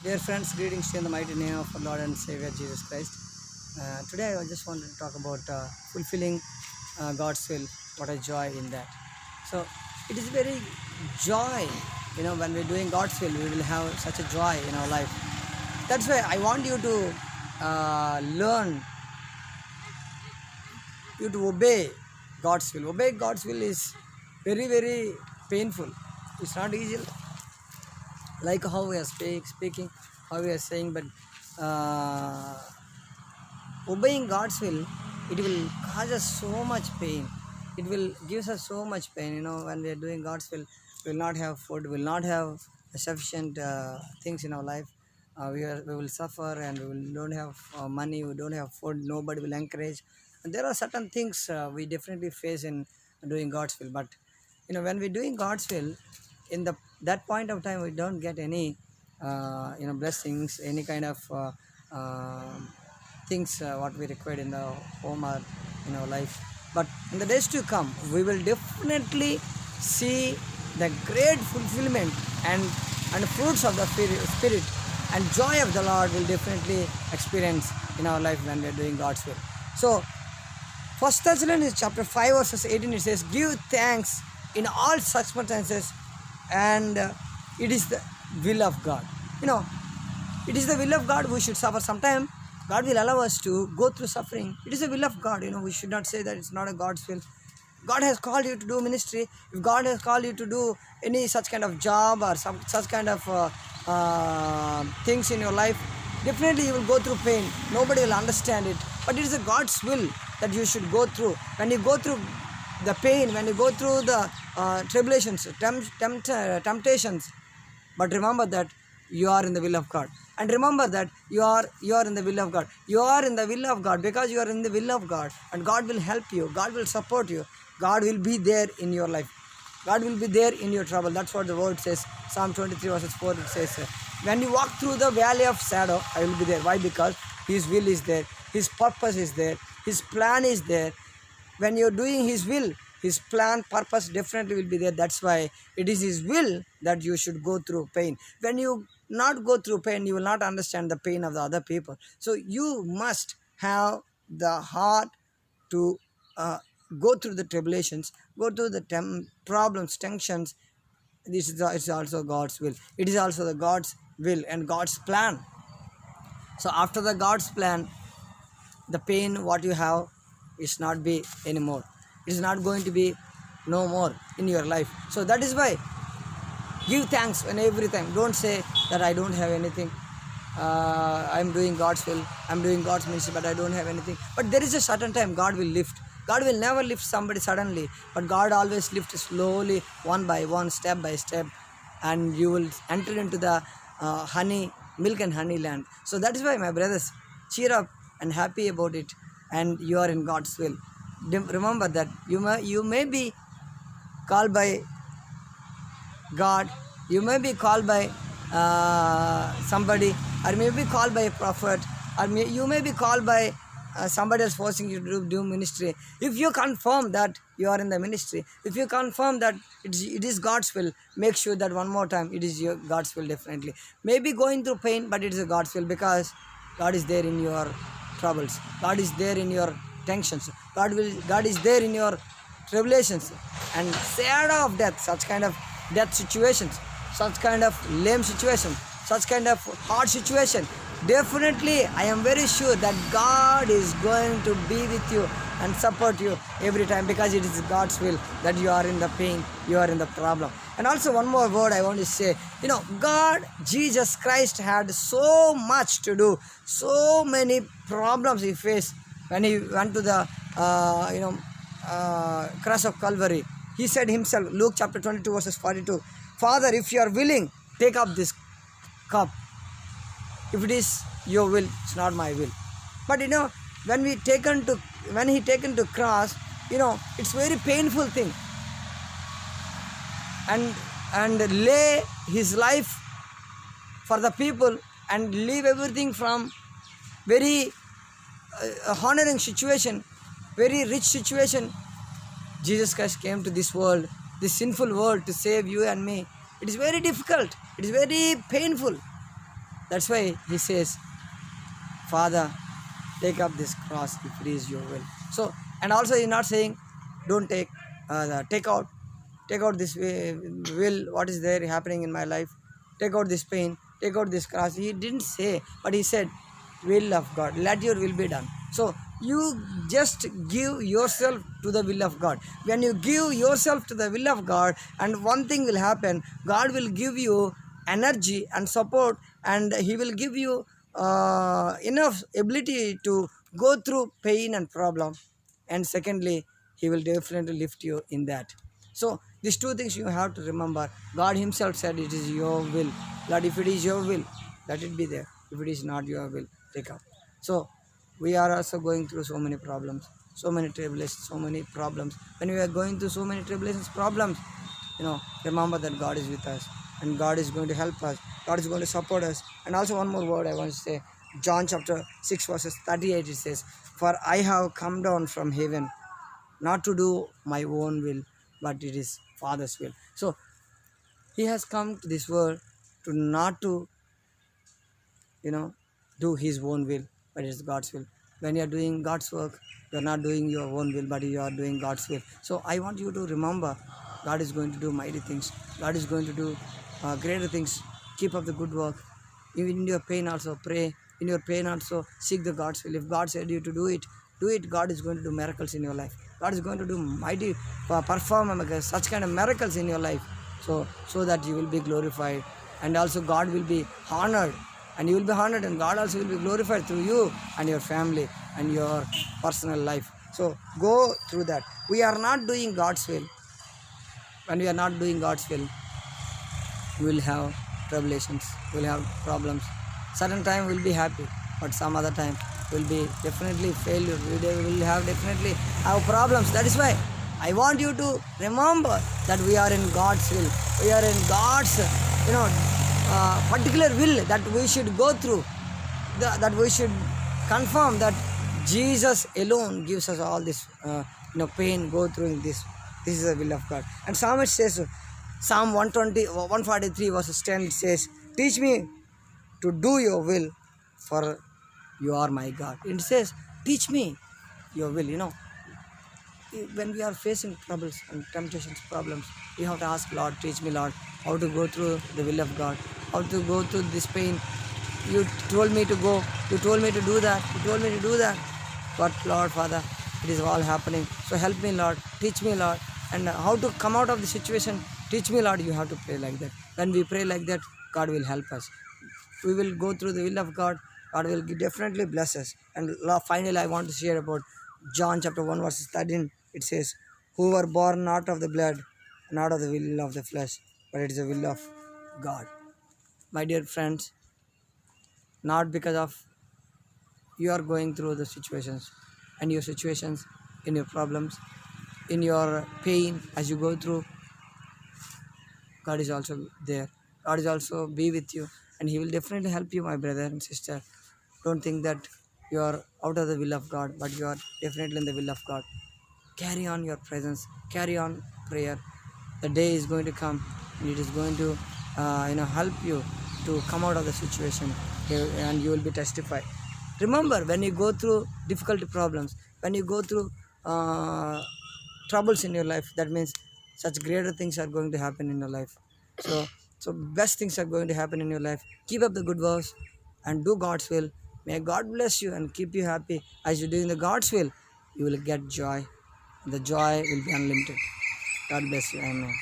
Dear friends, greetings to you in the mighty name of our Lord and Savior Jesus Christ. Today I just wanted to talk about fulfilling God's will. What a joy in that. So it is very joy, when we're doing God's will, we will have such a joy in our life. That's why I want you to learn, you to obey God's will. Obey God's will is very, very painful. It's not easy like how we are speaking, how we are saying, but uh, obeying God's will, it will cause us so much pain. It will give us so much pain. When we are doing God's will, we will not have food, we will not have sufficient things in our life. We will suffer, and don't have money, we don't have food, nobody will encourage. And there are certain things we definitely face in doing God's will. But when we're doing God's will, in that point of time, we don't get any blessings, any kind of things what we required in the home or in our life. But in the days to come, we will definitely see the great fulfillment and fruits of the spirit, and joy of the Lord will definitely experience in our life when we are doing God's will. So 1 Thessalonians chapter 5 verses 18, it says, give thanks in all circumstances, and it is the will of God. It is the will of God we should suffer. Sometimes God will allow us to go through suffering. It is the will of God. We should not say that it's not a God's will. God has called you to do ministry. If God has called you to do any such kind of job or such kind of things in your life, definitely you will go through pain. Nobody will understand it. But it is a God's will that you should go through. When you go through the pain, when you go through the tribulations, temptations, but remember that you are in the will of God. And remember that you are in the will of God. You are in the will of God because you are in the will of God. And God will help you. God will support you. God will be there in your life. God will be there in your trouble. That's what the word says. Psalm 23 verses 4, it says, when you walk through the valley of shadow, I will be there. Why? Because His will is there. His purpose is there. His plan is there. When you're doing His will, His plan, purpose definitely will be there. That's why it is His will that you should go through pain. When you not go through pain, you will not understand the pain of the other people. So you must have the heart to go through the tribulations, go through the problems, tensions. This is it's also God's will. It is also the God's will and God's plan. So after the God's plan, the pain what you have is not be anymore. It is not going to be no more in your life. So that is why give thanks when every time. Don't say that I don't have anything. I'm doing God's will. I'm doing God's ministry, but I don't have anything. But there is a certain time God will lift. God will never lift somebody suddenly, but God always lifts slowly, one by one, step by step, and you will enter into the milk and honey land. So that is why, my brothers, cheer up and happy about it, and you are in God's will. Remember that you may be called by God, you may be called by somebody, or may be called by a prophet, or you may be called by somebody else forcing you to do ministry. If you confirm that you are in the ministry, if you confirm that it is God's will, make sure that one more time it is your God's will definitely. Maybe going through pain, but it is a God's will because God is there in your troubles. God is there in your tensions. God is there in your tribulations. And shadow of death, such kind of death situations, such kind of lame situation, such kind of hard situation, definitely I am very sure that God is going to be with you and support you every time, because it is God's will that you are in the pain, you are in the problem. And also one more word I want to say, God, Jesus Christ had so much to do, so many problems He faced when He went to the cross of Calvary. He said Himself, Luke chapter 22 verses 42, Father, if you are willing, take up this cup. If it is your will, it's not my will. But when He taken to cross, it's very painful thing. And lay His life for the people and leave everything from very honoring situation, very rich situation. Jesus Christ came to this world, this sinful world, to save you and me. It is very difficult. It is very painful. That's why he says, Father, take up this cross if it is your will. So, and also he's not saying, don't take out this will, what is there happening in my life, take out this pain, take out this cross. He didn't say, but he said, will of God, let your will be done. So you just give yourself to the will of God. When you give yourself to the will of God, and one thing will happen, God will give you energy and support, and he will give you enough ability to go through pain and problem. And secondly, he will definitely lift you in that. So these two things you have to remember. God himself said, it is your will. Lord, if it is your will, let it be there. If it is not your will, take up. So we are also going through so many problems, so many tribulations, so many problems. When we are going through so many tribulations, problems, remember that God is with us, and God is going to help us. God is going to support us. And also one more word I want to say. John chapter 6 verses 38, it says, for I have come down from heaven, not to do my own will, but it is Father's will. So he has come to this world to not to, do his own will, but it's God's will. When you are doing God's work, you are not doing your own will, but you are doing God's will. So I want you to remember, God is going to do mighty things. God is going to do greater things. Keep up the good work. Even in your pain also, pray. In your pain also, seek the God's will. If God said you to do it, do it. God is going to do miracles in your life. God is going to do mighty, perform such kind of miracles in your life. So that you will be glorified, and also God will be honored, and you will be honored, and God also will be glorified through you and your family and your personal life. So go through that. We are not doing God's will. When we are not doing God's will, we will have tribulations, we will have problems. Certain time we will be happy, but some other time will be definitely failure. We will have definitely have problems. That is why I want you to remember that we are in God's will. We are in God's, particular will that we should go through. That we should confirm that Jesus alone gives us all this, pain. Go through this. This is the will of God. And Psalmist says, Psalm 143 verses 10, it says, teach me to do your will, for you are my God. It says, teach me your will. When we are facing troubles and temptations, problems, we have to ask, Lord, teach me, Lord, how to go through the will of God, how to go through this pain. You told me to go, you told me to do that, you told me to do that. But Lord, Father, it is all happening. So help me, Lord, teach me, Lord, and how to come out of the situation. Teach me, Lord. You have to pray like that. When we pray like that, God will help us. We will go through the will of God. God will definitely bless us. And finally, I want to share about John chapter 1 verses 13. It says, who were born not of the blood, not of the will of the flesh, but it is the will of God. My dear friends, not because of you are going through the situations, and your situations, in your problems, in your pain, as you go through, God is also there. God is also be with you, and he will definitely help you, my brother and sister. Don't think that you are out of the will of God, but you are definitely in the will of God. Carry on your presence, carry on prayer. The day is going to come, and it is going to help you to come out of the situation, and you will be testified. Remember, when you go through difficult problems, when you go through troubles in your life, that means such greater things are going to happen in your life. So best things are going to happen in your life. Keep up the good works and do God's will. May God bless you and keep you happy. As you're doing the God's will, you will get joy. The joy will be unlimited. God bless you. Amen.